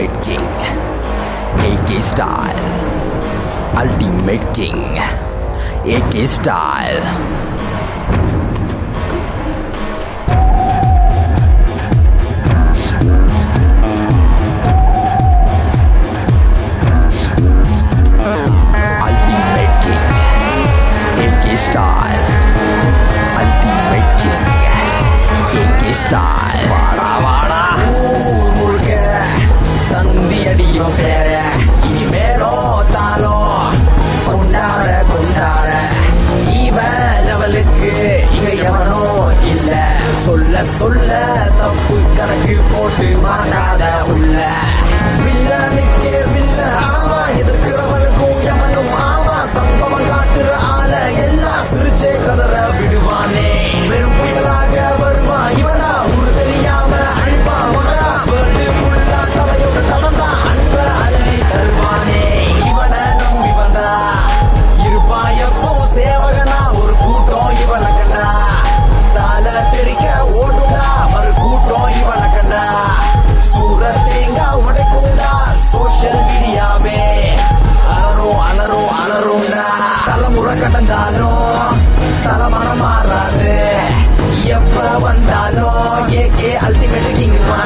Ultimate King, AK Style. Ultimate King, AK Style. Ultimate King, AK Style. Ultimate King, AK Style. வாடா வாடா முழுக்க தந்தி அடியும் பேர இனிமேலோ தாளோ கொண்டாட கொண்டாட இவன் லெவலுக்கு இங்க எவனோ இல்ல சொல்ல சொல்ல தப்பு கணக்கு போட்டு மாட்டாத உள்ள வில்லனுக்கே வில்ல ஆவா எதிர்க்கிறவனுக்கும் எவனும் ஆவா சம்பவம் காட்டுற ஆள எல்லாம் சிரிச்சே கதற விடுவானே வெறும் புயலாக வருவான் இவனா ஊரு தெரியாம அழிப்பா மகனா வேர்ல்டு ஃபுல்லா தலையோட நடந்தா அன்ப அள்ளி தருவானே இவனை நம்பி வந்தா இருப்பா எப்போ சேவகனா ஒரு கூட்டம் இவனை கண்டா தலை தெரிக்க ஓடுடா மறு கூட்டம் இவனை கண்டா சூரத்தேங்கா உடைக்கும்டா சோஷியல் மீடியாவே அலரும் அலரும் அலரும்டா தலைமுறை கடந்தாலும் தலைமனம் மாறாது எப்ப வந்தாலும் ஏகே அல்டிமேட் கிங்குமா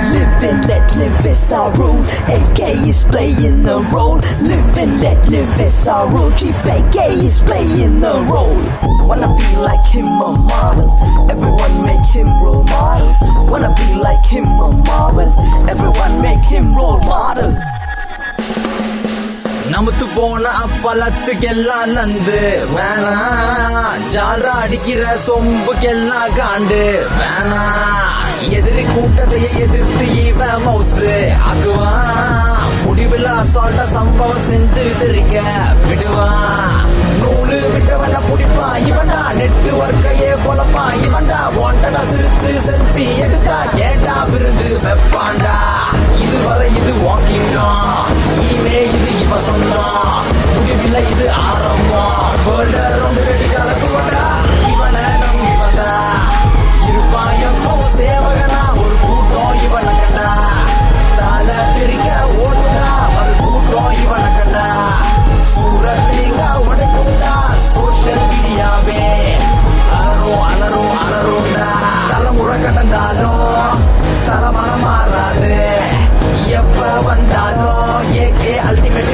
Live and let live is our rule. AK is playing the role. Live and let live is our rule. Chief AK is playing the role. Wanna be like him a model. Everyone make him role model. Wanna be like him a marvel. Everyone make him role model. நமத்து போன அப்பளத்துக்கெல்லாம் நந்து வேணா ஜாலரா அடிக்கிற சொம்புக்கெல்லாம் காண்டு வேணா எதிரி கூட்டத்தையே எதிர்த்து இவன் மவுசு ஆக்குவான் முடிவில் அசால்ட்டா சம்பவம் செஞ்சு தெரிக்க விடுவான் நூலு விட்டவன பிடிப்பான் இவன்டா நெட்வொர்க்கையே பொழப்பான் இவன்டா வாண்டடா சிரிச்சு செல்ஃபி எடுத்தா கேட்டா விருந்து வெப்பான்டா இதுவரை இது வாக்கிங் தான் இனிமே இது இவ சொந்தம் முடிவில் இது ஆரம்பம் வேர்ல்ட ரொம்ப கட்டி கலக்குவடா இவனை நம்பி வந்தா இருப்பான் எப்போ சேவகனா ஒரு கூட்டம் இவனை கண்டா தலை தெரிக்க ஓடுடா ஒரு கூட்டம் இவனை கண்டா சூரத்தேங்கா உடைக்கும்டா சோஷியல் மீடியாவே அலரும் அலரும் அலரும்டா தலைமுறை கடந்தாலும் தலைமனம் மாறாது எப்ப வந்தாலும் ஏகே அல்டிமேட்